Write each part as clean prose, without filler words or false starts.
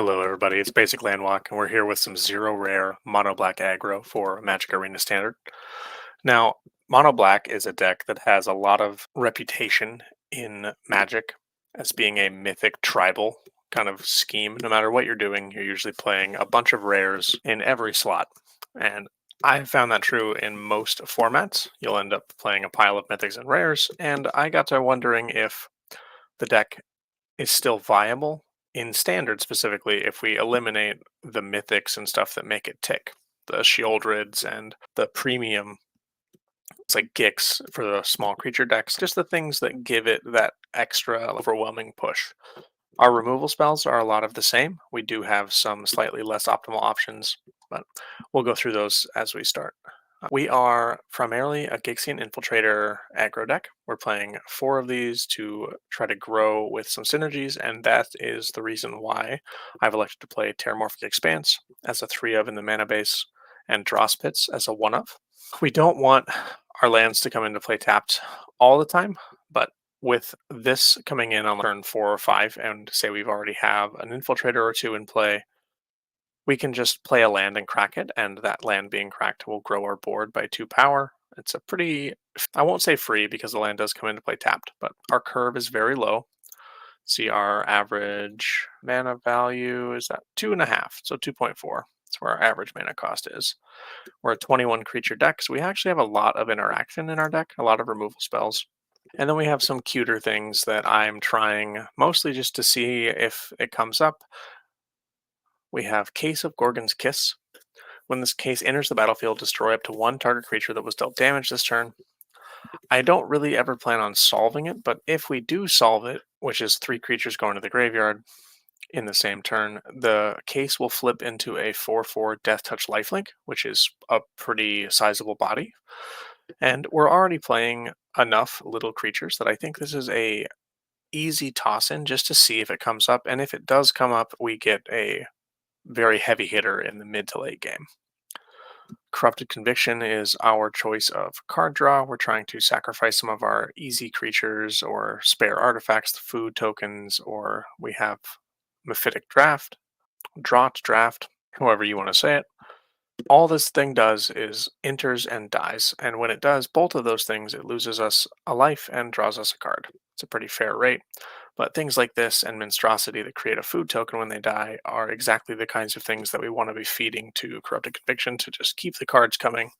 Hello everybody, it's Basic Landwalk, and we're here with some zero rare mono black aggro for Magic Arena Standard. Now, mono black is a deck that has a lot of reputation in Magic as being a mythic tribal kind of scheme. No matter what you're doing, you're usually playing a bunch of rares in every slot. And I found that true in most formats. You'll end up playing a pile of mythics and rares, and I got to wondering if the deck is still viable in standard, specifically if we eliminate the mythics and stuff that make it tick, the Shieldrids and the premium, it's like Gix for the small creature decks, just the things that give it that extra overwhelming push. Our removal spells are a lot of the same. We do have some slightly less optimal options, but we'll go through those as we start. We are primarily a Gixian Infiltrator aggro deck. We're playing 4 of these to try to grow with some synergies, and that is the reason why I've elected to play Terramorphic Expanse as a 3 of in the mana base, and Dross Pits as a 1 of. We don't want our lands to come into play tapped all the time, but with this coming in on turn 4 or 5, and say we've already have an Infiltrator or 2 in play, we can just play a land and crack it, and that land being cracked will grow our board by 2 power. It's a pretty, I won't say free because the land does come into play tapped, but our curve is very low. See, our average mana value is at 2.5, so 2.4. That's where our average mana cost is. We're a 21 creature deck, so we actually have a lot of interaction in our deck, a lot of removal spells. And then we have some cuter things that I'm trying mostly just to see if it comes up. We have Case of Gorgon's Kiss. When this case enters the battlefield, destroy up to 1 target creature that was dealt damage this turn. I don't really ever plan on solving it, but if we do solve it, which is 3 creatures going to the graveyard in the same turn, the case will flip into a 4/4 Death Touch Lifelink, which is a pretty sizable body. And we're already playing enough little creatures that I think this is a easy toss in just to see if it comes up, and if it does come up, we get a very heavy hitter in the mid to late game. Corrupted Conviction is our choice of card draw. We're trying to sacrifice some of our easy creatures or spare artifacts, food tokens, or we have Mephitic Draught, Draft, however you want to say it. All this thing does is enters and dies, and when it does both of those things, it loses us a life and draws us a card. It's a pretty fair rate. But things like this and Mintstrosity that create a food token when they die are exactly the kinds of things that we want to be feeding to Corrupted Conviction to just keep the cards coming,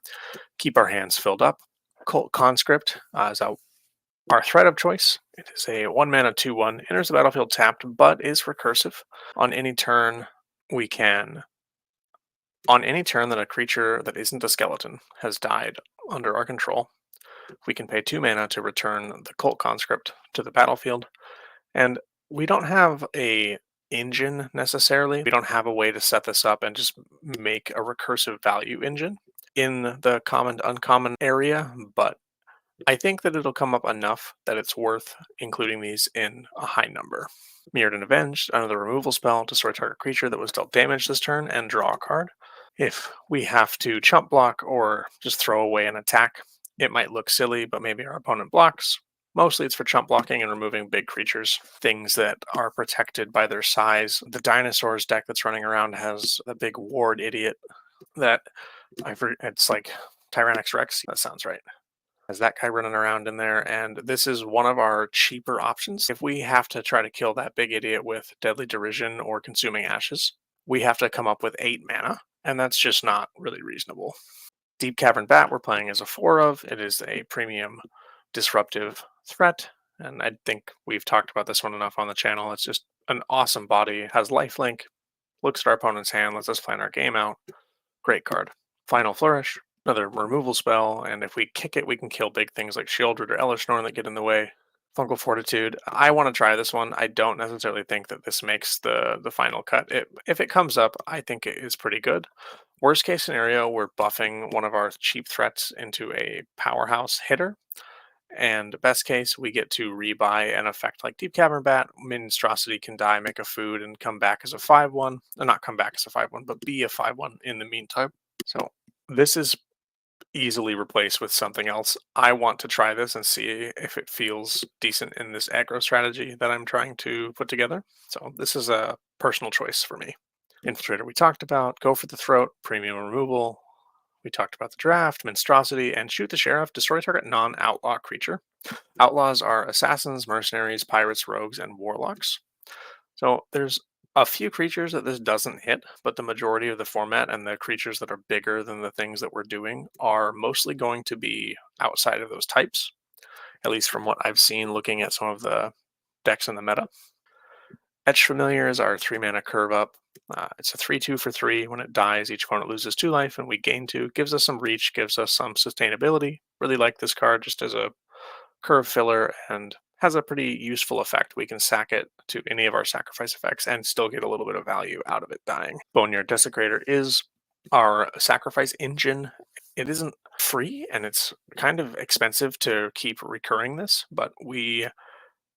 keep our hands filled up. Cult Conscript is our threat of choice. It is a 1 mana 2/1, enters the battlefield tapped, but is recursive. On any turn, we can. On any turn that a creature that isn't a skeleton has died under our control, we can pay 2 mana to return the Cult Conscript to the battlefield. And we don't have a engine necessarily. We don't have a way to set this up and just make a recursive value engine in the common to uncommon area, but I think that it'll come up enough that it's worth including these in a high number. Mirrodin Avenged, another removal spell, destroy target creature that was dealt damage this turn and draw a card. If we have to chump block or just throw away an attack, it might look silly, but maybe our opponent blocks. Mostly it's for chump blocking and removing big creatures, things that are protected by their size. The Dinosaurs deck that's running around has a big ward idiot that it's like Tyrannix Rex. That sounds right. Has that guy running around in there, and this is one of our cheaper options. If we have to try to kill that big idiot with Deadly Derision or Consuming Ashes, we have to come up with 8 mana, and that's just not really reasonable. Deep-Cavern Bat we're playing as a 4 of. It is a premium disruptive threat, and I think we've talked about this one enough on the channel. It's just an awesome body, has lifelink, looks at our opponent's hand, lets us plan our game out. Great card. Final Flourish, another removal spell, and if we kick it, we can kill big things like Shieldred or Elishnorn that get in the way. Fungal Fortitude. I want to try this one. I don't necessarily think that this makes the final cut. If it comes up, I think it is pretty good. Worst case scenario, we're buffing one of our cheap threats into a powerhouse hitter. And best case, we get to rebuy an effect like Deep-Cavern Bat. Mintstrosity can die, make a food, and come back as a 5/1. Not come back as a 5/1, but be a 5/1 in the meantime. So this is easily replaced with something else. I want to try this and see if it feels decent in this aggro strategy that I'm trying to put together. So this is a personal choice for me. Infiltrator we talked about, go for the throat, premium removal. We talked about the draft, Mintstrosity, and shoot the sheriff, destroy target non-outlaw creature. Outlaws are assassins, mercenaries, pirates, rogues, and warlocks. So there's a few creatures that this doesn't hit, but the majority of the format and the creatures that are bigger than the things that we're doing are mostly going to be outside of those types, at least from what I've seen looking at some of the decks in the meta. Etched Familiar is our 3-mana curve up. It's a 3/2 for 3. When it dies, each opponent loses 2 life, and we gain 2. Gives us some reach, gives us some sustainability. Really like this card just as a curve filler and has a pretty useful effect. We can sack it to any of our sacrifice effects and still get a little bit of value out of it dying. Boneyard Desecrator is our sacrifice engine. It isn't free and it's kind of expensive to keep recurring this, but we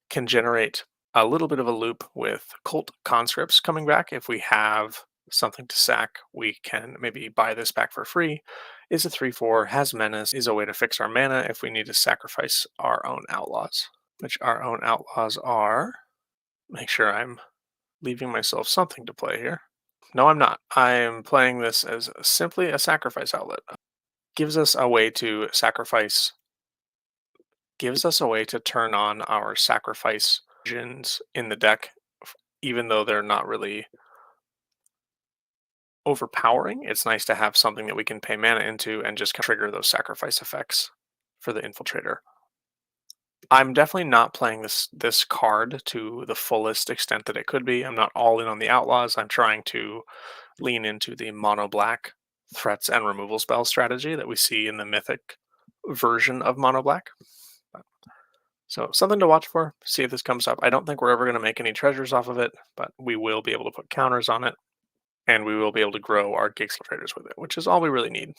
can generate a little bit of a loop with cult conscripts coming back. If we have something to sack, we can maybe buy this back for free. Is a 3/4, has menace, is a way to fix our mana if we need to sacrifice our own outlaws, which our own outlaws are. Make sure I'm leaving myself something to play here. No, I'm not. I am playing this as simply a sacrifice outlet. Gives us a way to sacrifice, gives us a way to turn on our sacrifice engines in the deck, even though they're not really overpowering. It's nice to have something that we can pay mana into and just trigger those sacrifice effects for the Infiltrator. I'm definitely not playing this card to the fullest extent that it could be. I'm not all in on the Outlaws. I'm trying to lean into the mono black threats and removal spell strategy that we see in the mythic version of mono black. So something to watch for, see if this comes up. I don't think we're ever going to make any treasures off of it, but we will be able to put counters on it, and we will be able to grow our Gixian Infiltrators with it, which is all we really need.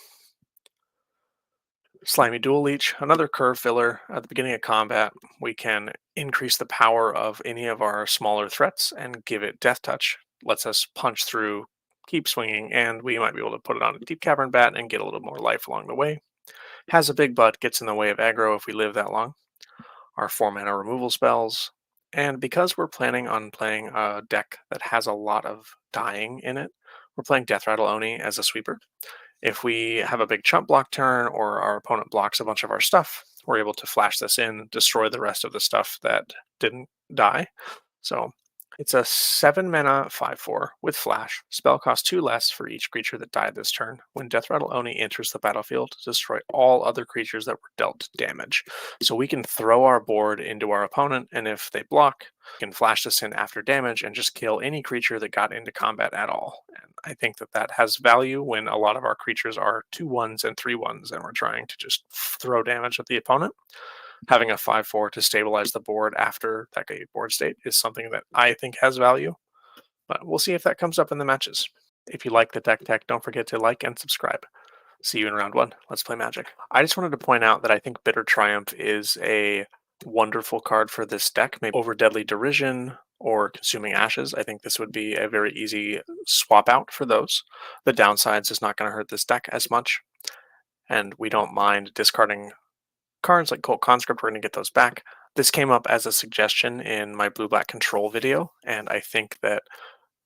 Slimy Dual Leech, another curve filler. At the beginning of combat, we can increase the power of any of our smaller threats and give it Death Touch. Lets us punch through, keep swinging, and we might be able to put it on a Deep-Cavern Bat and get a little more life along the way. Has a big butt, gets in the way of aggro if we live that long. Our 4-mana removal spells. And because we're planning on playing a deck that has a lot of dying in it, we're playing Death Rattle Oni as a sweeper. If we have a big chump block turn or our opponent blocks a bunch of our stuff, we're able to flash this in, destroy the rest of the stuff that didn't die. So it's a 7-mana 5/4 with flash. Spell costs 2 less for each creature that died this turn. When Death Rattle Oni enters the battlefield, destroy all other creatures that were dealt damage. So we can throw our board into our opponent, and if they block, we can flash this in after damage and just kill any creature that got into combat at all. And I think that that has value when a lot of our creatures are 2/1s and 3/1s, and we're trying to just throw damage at the opponent. Having a 5/4 to stabilize the board after that board state is something that I think has value, but we'll see if that comes up in the matches. If you like the deck tech, don't forget to like and subscribe. See you in round 1. Let's play Magic. I just wanted to point out that I think Bitter Triumph is a wonderful card for this deck, maybe over Deadly Derision or Consuming Ashes. I think this would be a very easy swap out for those. The downsides is not going to hurt this deck as much, and we don't mind discarding cards like Cult Conscript. We're going to get those back. This came up as a suggestion in my blue-black control video, and I think that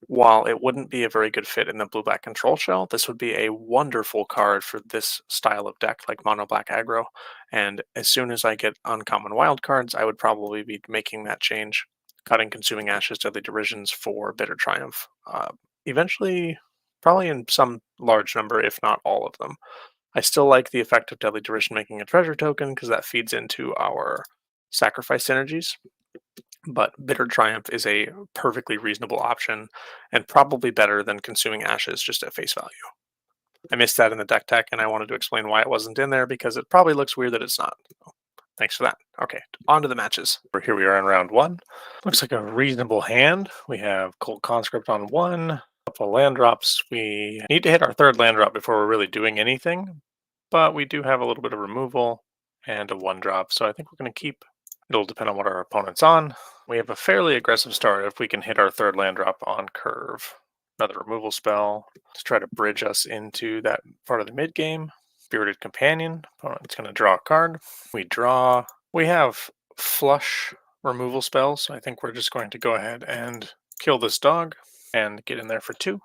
while it wouldn't be a very good fit in the blue-black control shell, this would be a wonderful card for this style of deck, like mono-black aggro. And as soon as I get uncommon wild cards, I would probably be making that change, cutting Consuming Ashes, Deadly Derisions for Bitter Triumph. Eventually, probably in some large number, if not all of them. I still like the effect of Deadly Derision making a treasure token because that feeds into our sacrifice synergies. But Bitter Triumph is a perfectly reasonable option and probably better than Consuming Ashes just at face value. I missed that in the deck tech and I wanted to explain why it wasn't in there because it probably looks weird that it's not. Thanks for that. Okay, on to the matches. Here we are in round 1. Looks like a reasonable hand. We have Cult Conscript on 1. Couple land drops. We need to hit our 3rd land drop before we're really doing anything, but we do have a little bit of removal and a 1-drop, so I think we're going to keep. It'll depend on what our opponent's on. We have a fairly aggressive start if we can hit our 3rd land drop on curve. Another removal spell to try to bridge us into that part of the mid game. Spirited Companion. Opponent's going to draw a card. We draw. We have flush removal spells, so I think we're just going to go ahead and kill this dog. and get in there for 2.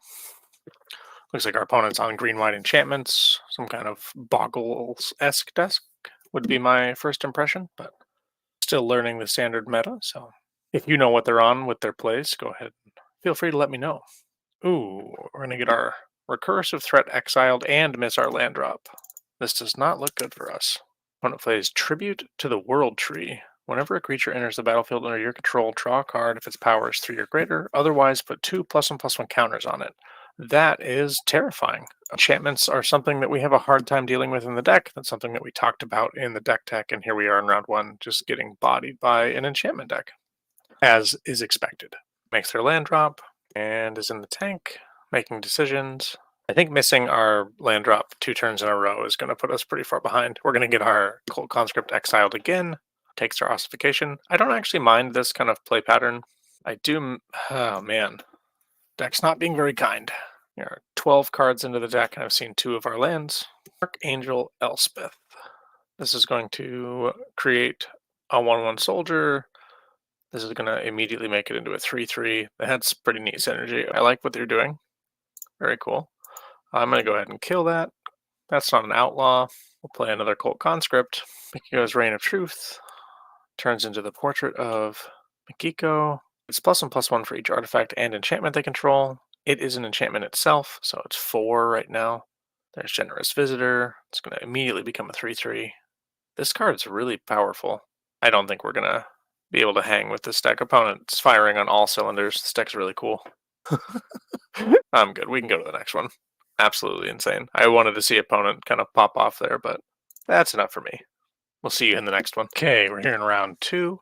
Looks like our opponent's on green-white enchantments, some kind of Boggles-esque desk would be my first impression, but still learning the standard meta, so if you know what they're on with their plays, go ahead and feel free to let me know. Ooh, we're going to get our recursive threat exiled and miss our land drop. This does not look good for us. Opponent plays Tribute to the World Tree. Whenever a creature enters the battlefield under your control, draw a card if its power is 3 or greater. Otherwise, put 2 +1/+1 counters on it. That is terrifying. Enchantments are something that we have a hard time dealing with in the deck. That's something that we talked about in the deck tech, and here we are in round 1, just getting bodied by an enchantment deck, as is expected. Makes their land drop, and is in the tank, making decisions. I think missing our land drop 2 turns in a row is going to put us pretty far behind. We're going to get our Cold Conscript exiled again, takes our ossification. I don't actually mind this kind of play pattern. I do, oh man, deck's not being very kind. There are 12 cards into the deck, and I've seen 2 of our lands. Archangel Elspeth. This is going to create a 1/1 soldier. This is going to immediately make it into a 3/3. That's pretty neat synergy. I like what they're doing. Very cool. I'm going to go ahead and kill that. That's not an outlaw. We'll play another Cult Conscript. Mikiko's Reign of Truth turns into the Portrait of Mikiko. It's +1/+1 for each artifact and enchantment they control. It is an enchantment itself, so it's 4 right now. There's Generous Visitor. It's going to immediately become a 3/3. This card is really powerful. I don't think we're going to be able to hang with this deck. Opponent's firing on all cylinders. This deck's really cool. I'm good. We can go to the next one. Absolutely insane. I wanted to see opponent kind of pop off there, but that's enough for me. We'll see you in the next one. Okay, we're here in round 2.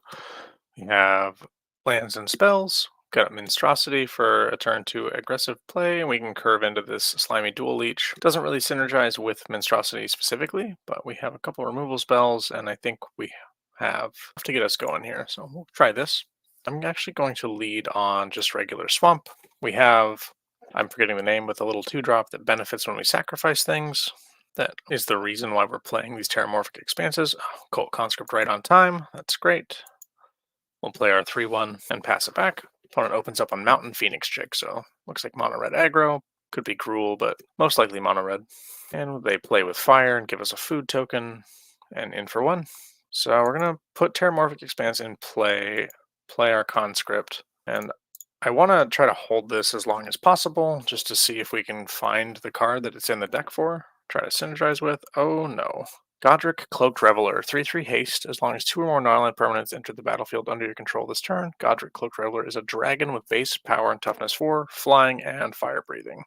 We have lands and spells. Got Mintstrosity for a turn 2 aggressive play, and we can curve into this slimy dual leech. Doesn't really synergize with Mintstrosity specifically, but we have a couple removal spells, and I think we have to get us going here. So we'll try this. I'm actually going to lead on just regular swamp. We have, I'm forgetting the name, with a little 2-drop that benefits when we sacrifice things. That is the reason why we're playing these Terramorphic Expanses. Oh, Cult Conscript right on time. That's great. We'll play our 3/1 and pass it back. Opponent opens up on Mountain Phoenix Chick, so looks like mono red aggro. Could be Gruul, but most likely mono red. And they play with fire and give us a food token and in for 1. So we're going to put Terramorphic Expanse in play our conscript, and I want to try to hold this as long as possible just to see if we can find the card that it's in the deck for. Try to synergize with. Oh no. Godric Cloaked Reveler, 3/3 haste. As long as 2 or more non-land permanents enter the battlefield under your control this turn, Godric Cloaked Reveler is a dragon with base power and toughness 4, flying, and fire breathing.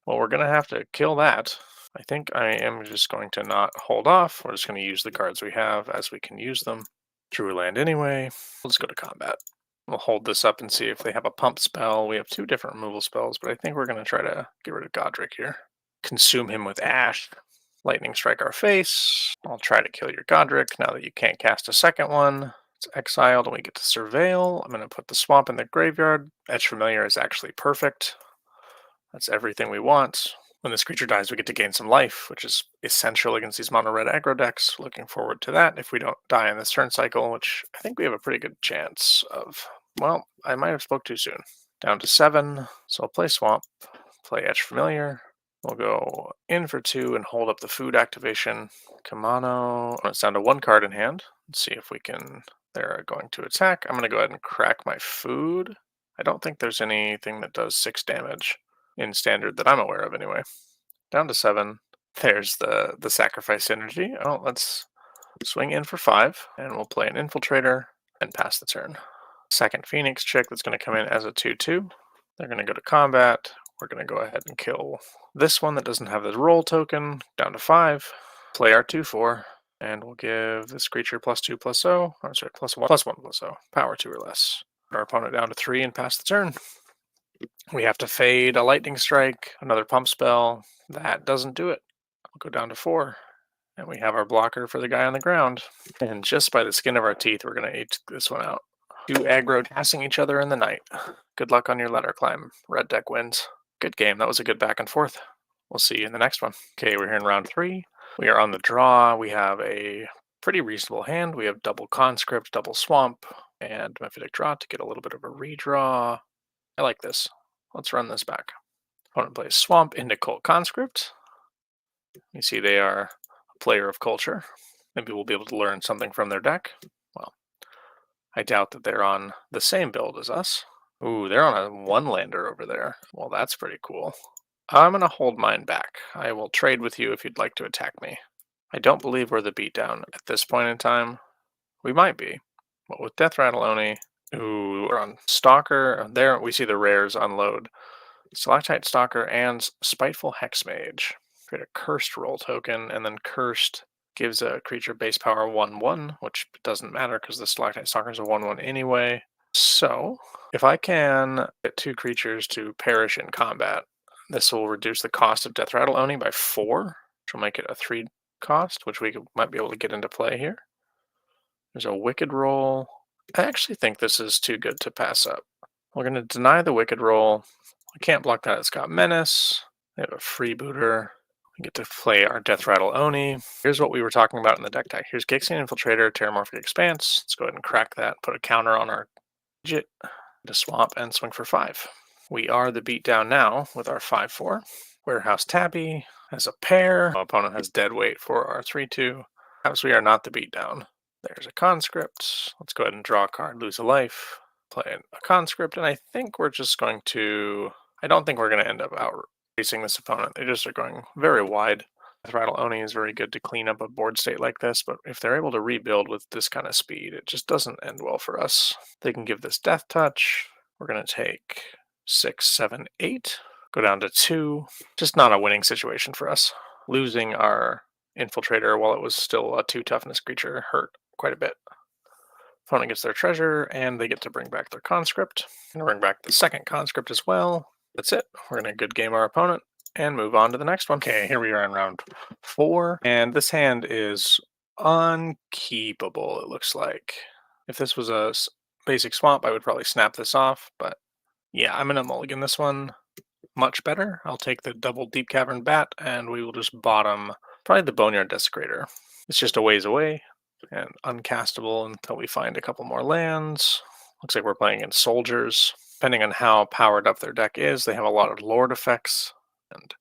Well, we're going to have to kill that. I think I am just going to not hold off. We're just going to use the cards we have as we can use them. Drew land anyway. Let's go to combat. We'll hold this up and see if they have a pump spell. We have 2 different removal spells, but I think we're going to try to get rid of Godric here. Consume him with Ash. Lightning strike our face. I'll try to kill your Godric now that you can't cast a second one. It's exiled and we get to surveil. I'm going to put the swamp in the graveyard. Etched Familiar is actually perfect. That's everything we want. When this creature dies, we get to gain some life, which is essential against these mono-red aggro decks. Looking forward to that if we don't die in this turn cycle, which I think we have a pretty good chance of. Well, I might have spoke too soon. Down to 7, so I'll play Swamp, play Etched Familiar. We'll go in for 2 and hold up the food activation. Kamano. It's down to 1 card in hand. Let's see if we can. They're going to attack. I'm going to go ahead and crack my food. I don't think there's anything that does 6 damage in standard that I'm aware of anyway. Down to 7. There's the sacrifice synergy. Oh, let's swing in for 5, and we'll play an Infiltrator and pass the turn. Second Phoenix Chick that's going to come in as a 2/2. They're going to go to combat. We're going to go ahead and kill this one that doesn't have the roll token. Down to 5. Play our 2/4, and we'll give this creature +2/+0. Oh, sorry, +1/+0. Power 2 or less. Our opponent down to 3 and pass the turn. We have to fade a lightning strike, another pump spell. That doesn't do it. We'll go down to 4. And we have our blocker for the guy on the ground. And just by the skin of our teeth, we're going to H this one out. 2 aggro passing each other in the night. Good luck on your ladder climb. Red deck wins. Good game. That was a good back and forth. We'll see you in the next one. Okay, we're here in round 3. We are on the draw. We have a pretty reasonable hand. We have double conscript, double swamp, and Mephitic Draught to get a little bit of a redraw. I like this. Let's run this back. Opponent plays Swamp into Cult Conscript. You see they are a player of culture. Maybe we'll be able to learn something from their deck. Well, I doubt that they're on the same build as us. Ooh, they're on a one-lander over there. Well, that's pretty cool. I'm going to hold mine back. I will trade with you if you'd like to attack me. I don't believe we're the beatdown at this point in time. We might be. But with Death Rattle Oni, ooh, we're on Stalker. There we see the rares unload. Stalactite Stalker and Spiteful Hexmage. Create a Cursed roll token, and then Cursed gives a creature base power 1/1, which doesn't matter because the Stalactite Stalker is a 1/1 anyway. So, if I can get 2 creatures to perish in combat, this will reduce the cost of Death Rattle Oni by 4, which will make it a 3 cost, which we might be able to get into play here. There's a Wicked Roll. I actually think this is too good to pass up. We're going to deny the Wicked Roll. I can't block that. It's got Menace. We have a Freebooter. We get to play our Death Rattle Oni. Here's what we were talking about in the deck tag. Here's Gixian Infiltrator, Terramorphic Expanse. Let's go ahead and crack that. Put a counter on our Jit to swamp and swing for 5. We are the beatdown now with our 5/4. Warehouse Tabby has a pair. Our opponent has dead weight for our 3/2. Perhaps we are not the beatdown. There's a conscript. Let's go ahead and draw a card, lose a life, play a conscript, and I think we're just going to... I don't think we're going to end up out facing this opponent. They just are going very wide. Rattle Oni is very good to clean up a board state like this, but if they're able to rebuild with this kind of speed, it just doesn't end well for us. They can give this Death Touch. We're going to take 6, 7, 8, go down to 2. Just not a winning situation for us. Losing our Infiltrator while it was still a 2 toughness creature hurt quite a bit. Opponent gets their treasure, and they get to bring back their conscript. And bring back the second conscript as well. That's it. We're going to good game our opponent and move on to the next one. Okay, here we are in round 4, and this hand is unkeepable, it looks like. If this was a basic swamp, I would probably snap this off, but yeah, I'm going to mulligan this one. Much better. I'll take the double Deep-Cavern Bat, and we will just bottom probably the Boneyard Desecrator. It's just a ways away and uncastable until we find a couple more lands. Looks like we're playing in soldiers. Depending on how powered up their deck is, they have a lot of Lord effects. And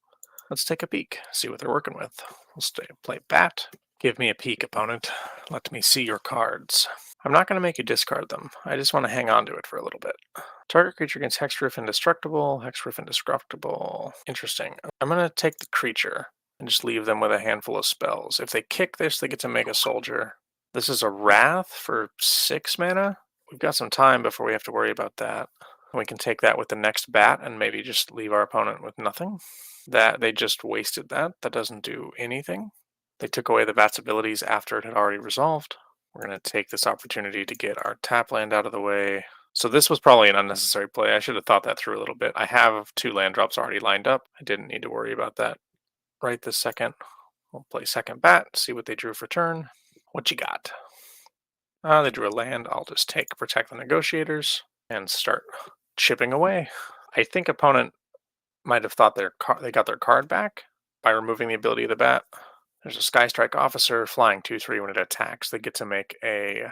let's take a peek, see what they're working with. We'll play Bat. Give me a peek, opponent. Let me see your cards. I'm not going to make you discard them. I just want to hang on to it for a little bit. Target creature against Hexproof Indestructible. Hexproof Indestructible. Interesting. I'm going to take the creature and just leave them with a handful of spells. If they kick this, they get to make a soldier. This is a Wrath for 6 mana. We've got some time before we have to worry about that. We can take that with the next bat and maybe just leave our opponent with nothing. That they just wasted that. That doesn't do anything. They took away the bat's abilities after it had already resolved. We're going to take this opportunity to get our tap land out of the way. So this was probably an unnecessary play. I should have thought that through a little bit. I have 2 land drops already lined up. I didn't need to worry about that right this second. We'll play second bat, see what they drew for turn. What you got? They drew a land. I'll just take Protect the Negotiators and start chipping away. I think opponent might have thought they got their card back by removing the ability of the bat. There's a Sky Strike Officer, flying 2/3 when it attacks. They get to make a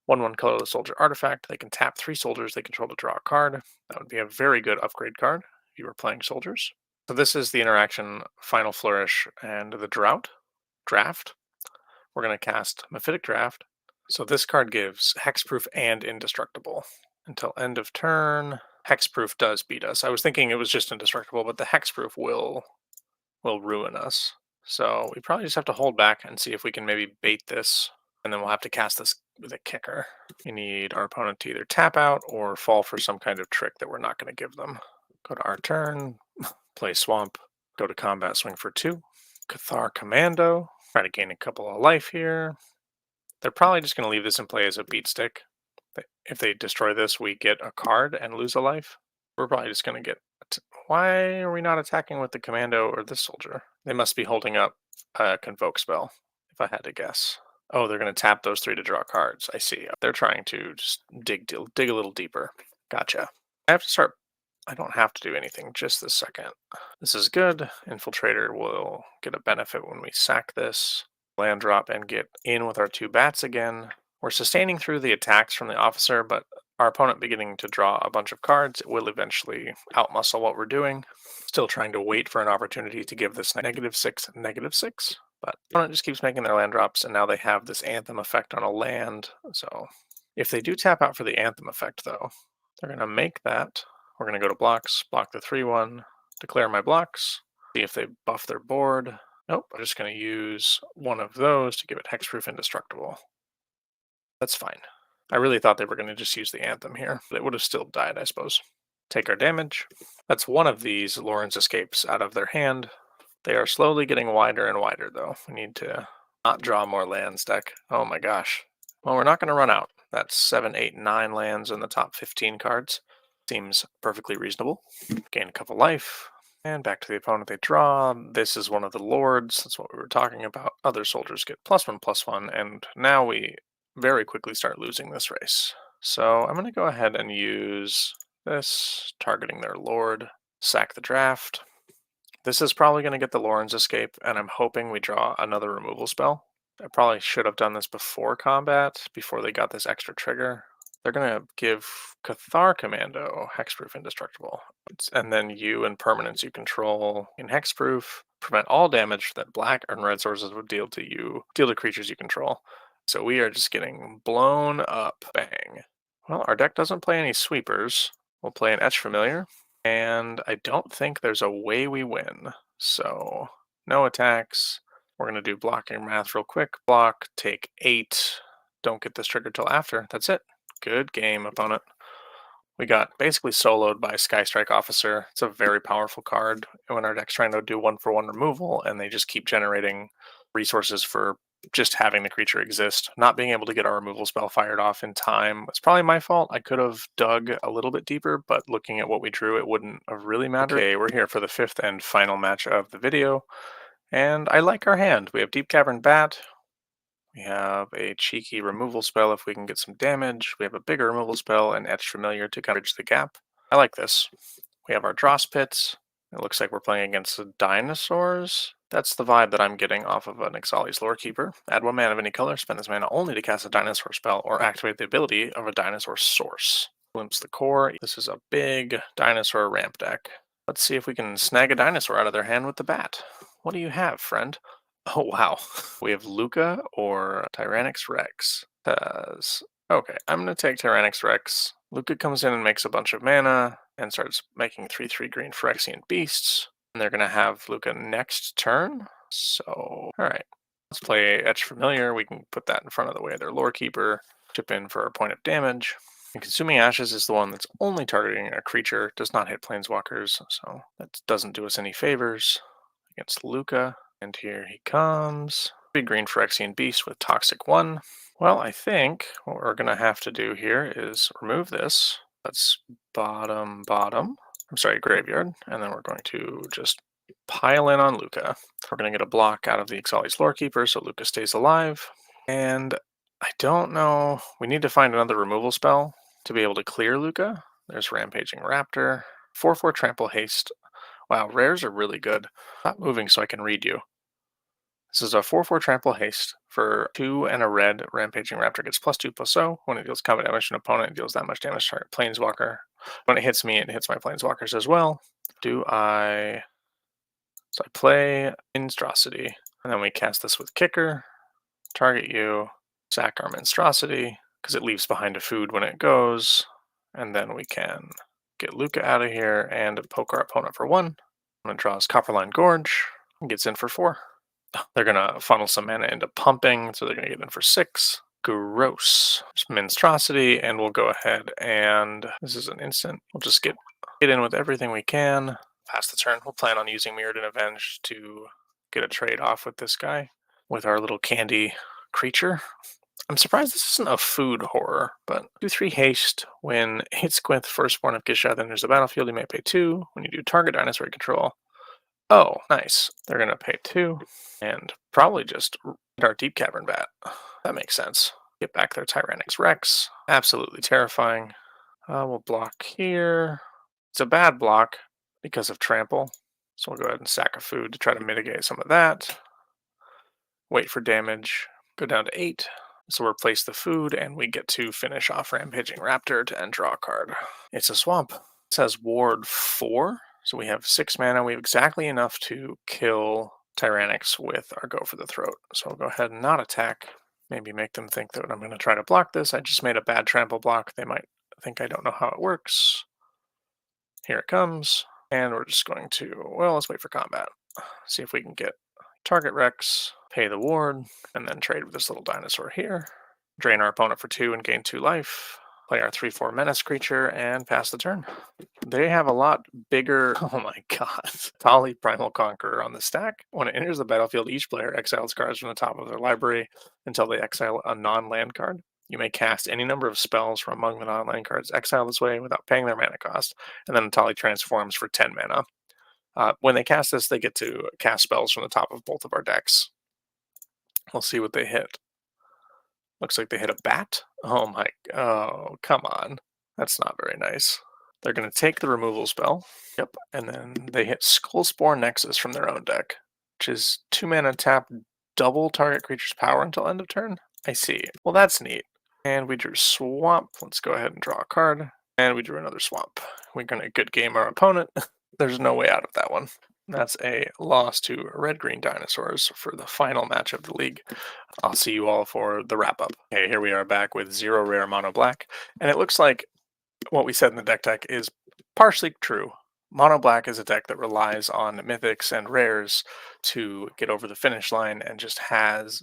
1/1 colorless soldier artifact. They can tap 3 soldiers they control to draw a card. That would be a very good upgrade card if you were playing soldiers. So this is the interaction Final Flourish and the Draft. We're going to cast Mephitic Draught. So this card gives Hexproof and Indestructible. Until end of turn, Hexproof does beat us. I was thinking it was just Indestructible, but the Hexproof will ruin us. So we probably just have to hold back and see if we can maybe bait this, and then we'll have to cast this with a kicker. We need our opponent to either tap out or fall for some kind of trick that we're not going to give them. Go to our turn, play Swamp, go to combat, swing for 2. Cathar Commando, try to gain a couple of life here. They're probably just going to leave this in play as a beat stick. If they destroy this, we get a card and lose a life. We're probably just going to get... Why are we not attacking with the Commando or this soldier? They must be holding up a Convoke spell, if I had to guess. Oh, they're going to tap those 3 to draw cards. I see. They're trying to just dig a little deeper. Gotcha. I have to start... I don't have to do anything just this second. This is good. Infiltrator will get a benefit when we sack this. Land drop and get in with our 2 bats again. We're sustaining through the attacks from the officer, but our opponent beginning to draw a bunch of cards, it will eventually outmuscle what we're doing. Still trying to wait for an opportunity to give this -6, -6. But opponent just keeps making their land drops, and now they have this Anthem effect on a land. So if they do tap out for the Anthem effect, though, they're going to make that. We're going to go to blocks, block the 3/1, declare my blocks, see if they buff their board. Nope, I'm just going to use one of those to give it hexproof indestructible. That's fine. I really thought they were going to just use the Anthem here, but it would have still died, I suppose. Take our damage. That's one of these Lorenz escapes out of their hand. They are slowly getting wider and wider, though. We need to not draw more lands, deck. Oh my gosh. Well, we're not going to run out. That's 7, 8, 9 lands in the top 15 cards. Seems perfectly reasonable. Gain a couple life. And back to the opponent they draw. This is one of the lords. That's what we were talking about. Other soldiers get +1/+1, and now we very quickly start losing this race. So I'm going to go ahead and use this, targeting their lord, sack the draft. This is probably going to get the Lorenz escape, and I'm hoping we draw another removal spell. I probably should have done this before combat, before they got this extra trigger. They're going to give Cathar Commando hexproof indestructible, and then you and permanents you control in hexproof prevent all damage that black and red sources would deal to creatures you control. So we are just getting blown up. Bang. Well, our deck doesn't play any sweepers. We'll play an Etched Familiar, and I don't think there's a way we win. So no attacks. We're going to do blocking math real quick. Block, take 8. Don't get this triggered till after. That's it. Good game, opponent. We got basically soloed by Skystrike Officer. It's a very powerful card when our deck's trying to do 1-for-1 removal, and they just keep generating resources for just having the creature exist. Not being able to get our removal spell fired off in time was probably my fault. I could have dug a little bit deeper, but looking at what we drew, it wouldn't have really mattered. Okay, we're here for the 5th and final match of the video, and I like our hand. We have Deep-Cavern Bat. We have a cheeky removal spell if we can get some damage. We have a bigger removal spell and Etched Familiar to kind of bridge the gap. I like this. We have our Dross Pits. It looks like we're playing against the dinosaurs. That's the vibe that I'm getting off of an Ixali's Lorekeeper. Add 1 mana of any color, spend this mana only to cast a dinosaur spell or activate the ability of a dinosaur source. Glimpse the core. This is a big dinosaur ramp deck. Let's see if we can snag a dinosaur out of their hand with the bat. What do you have, friend? Oh, wow. We have Luca or Tyrannix Rex. Okay, I'm going to take Tyrannix Rex. Luca comes in and makes a bunch of mana and starts making 3/3 green Phyrexian beasts. And they're going to have Luca next turn. So, alright. Let's play Etched Familiar. We can put that in front of the way of their Lorekeeper. Chip in for a point of damage. And Consuming Ashes is the one that's only targeting a creature, does not hit planeswalkers, so that doesn't do us any favors against Luca. And here he comes. Big green Phyrexian Beast with Toxic 1. Well, I think what we're going to have to do here is remove this. That's graveyard. And then we're going to just pile in on Luca. We're going to get a block out of the Ixali's Lorekeeper so Luca stays alive. And I don't know. We need to find another removal spell to be able to clear Luca. There's Rampaging Raptor. 4/4 Trample Haste. Wow, rares are really good. Stop moving so I can read you. This is a 4/4 Trample Haste for 2 and a red. Rampaging Raptor gets +2/+0. When it deals combat damage to an opponent, it deals that much damage to target Planeswalker. When it hits me, it hits my Planeswalkers as well. So I play Mintstrosity, and then we cast this with Kicker. Target you, sack our Mintstrosity, because it leaves behind a food when it goes. And then we can get Luca out of here and poke our opponent for 1. Opponent draws Copperline Gorge and gets in for 4. They're going to funnel some mana into pumping, so they're going to get in for 6. Gross. Mintstrosity, and we'll go ahead and this is an instant. We'll just get in with everything we can. Pass the turn. We'll plan on using Mirrodin Avenged to get a trade off with this guy, with our little candy creature. I'm surprised this isn't a food horror, but 2/3 haste. When hits with Firstborn of Gisha, then there's a battlefield, you may pay 2. When you do target dinosaur control. Oh, nice. They're going to pay 2 and probably just our Deep-Cavern Bat. That makes sense. Get back their Tyrannix Rex. Absolutely terrifying. We'll block here. It's a bad block because of trample. So we'll go ahead and sack a food to try to mitigate some of that. Wait for damage. Go down to 8. So we replace the food, and we get to finish off Rampaging Raptor to end draw a card. It's a swamp. It says Ward 4, so we have 6 mana. We have exactly enough to kill Tyranics with our Go for the Throat. So I'll go ahead and not attack. Maybe make them think that I'm going to try to block this. I just made a bad trample block. They might think I don't know how it works. Here it comes. And we're just going to, well, let's wait for combat. See if we can get target Rex, pay the ward, and then trade with this little dinosaur here. Drain our opponent for 2 and gain 2 life. Play our 3/4 menace creature and pass the turn. They have a lot bigger, oh my god, Tali Primal Conqueror on the stack. When it enters the battlefield, each player exiles cards from the top of their library until they exile a non-land card. You may cast any number of spells from among the non-land cards exiled this way without paying their mana cost, and then Tali transforms for 10 mana. When they cast this, they get to cast spells from the top of both of our decks. We'll see what they hit. Looks like they hit a bat. Oh, come on. That's not very nice. They're going to take the removal spell. Yep, and then they hit Skullspore Nexus from their own deck, which is 2 mana tap, double target creature's power until end of turn. I see. Well, that's neat. And we drew Swamp. Let's go ahead and draw a card. And we drew another Swamp. We're going to good game our opponent. There's no way out of that one. That's a loss to Red-Green Dinosaurs for the final match of the league. I'll see you all for the wrap-up. Okay, here we are back with 0 rare mono black. And it looks like what we said in the deck tech is partially true. Mono black is a deck that relies on mythics and rares to get over the finish line and just has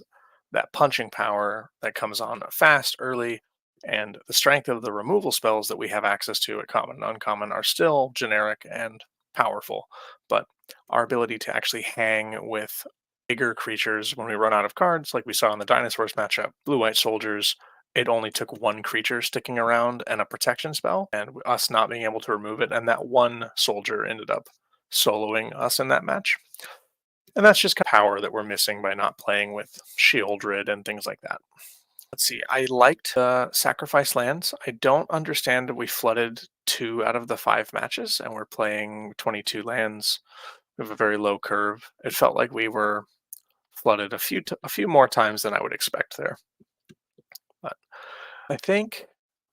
that punching power that comes on fast, early, and the strength of the removal spells that we have access to at common and uncommon are still generic and powerful, but our ability to actually hang with bigger creatures when we run out of cards, like we saw in the Dinosaurs matchup, Blue-White Soldiers, it only took 1 creature sticking around and a protection spell, and us not being able to remove it, and that 1 soldier ended up soloing us in that match. And that's just kind of power that we're missing by not playing with Shieldred and things like that. Let's see, I liked Sacrifice Lands. I don't understand we flooded 2 out of the 5 matches, and we're playing 22 lands. We have a very low curve. It felt like we were flooded a few more times than I would expect there. But I think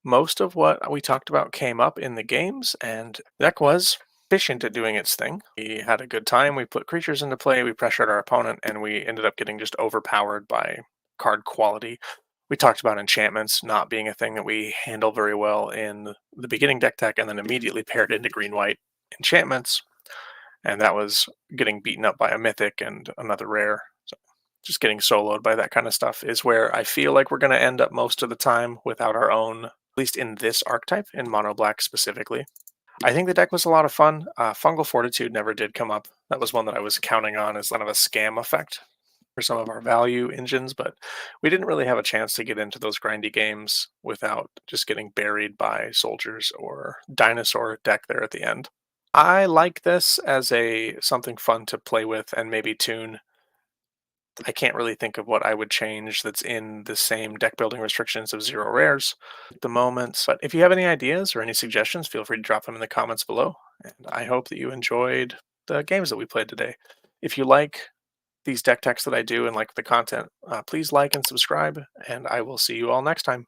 most of what we talked about came up in the games, and the deck was efficient at doing its thing. We had a good time. We put creatures into play, we pressured our opponent, and we ended up getting just overpowered by card quality. We talked about enchantments not being a thing that we handle very well in the beginning deck tech, and then immediately paired into green-white enchantments, and that was getting beaten up by a mythic and another rare. So just getting soloed by that kind of stuff is where I feel like we're going to end up most of the time without our own, at least in this archetype, in mono black specifically. I think the deck was a lot of fun. Fungal Fortitude never did come up. That was one that I was counting on as kind of a scam effect for some of our value engines, but we didn't really have a chance to get into those grindy games without just getting buried by soldiers or dinosaur deck there at the end. I like this as something fun to play with and maybe tune. I can't really think of what I would change that's in the same deck building restrictions of 0 rares at the moment. But if you have any ideas or any suggestions, feel free to drop them in the comments below. And I hope that you enjoyed the games that we played today. If you like these deck techs that I do and like the content, please like and subscribe, and I will see you all next time.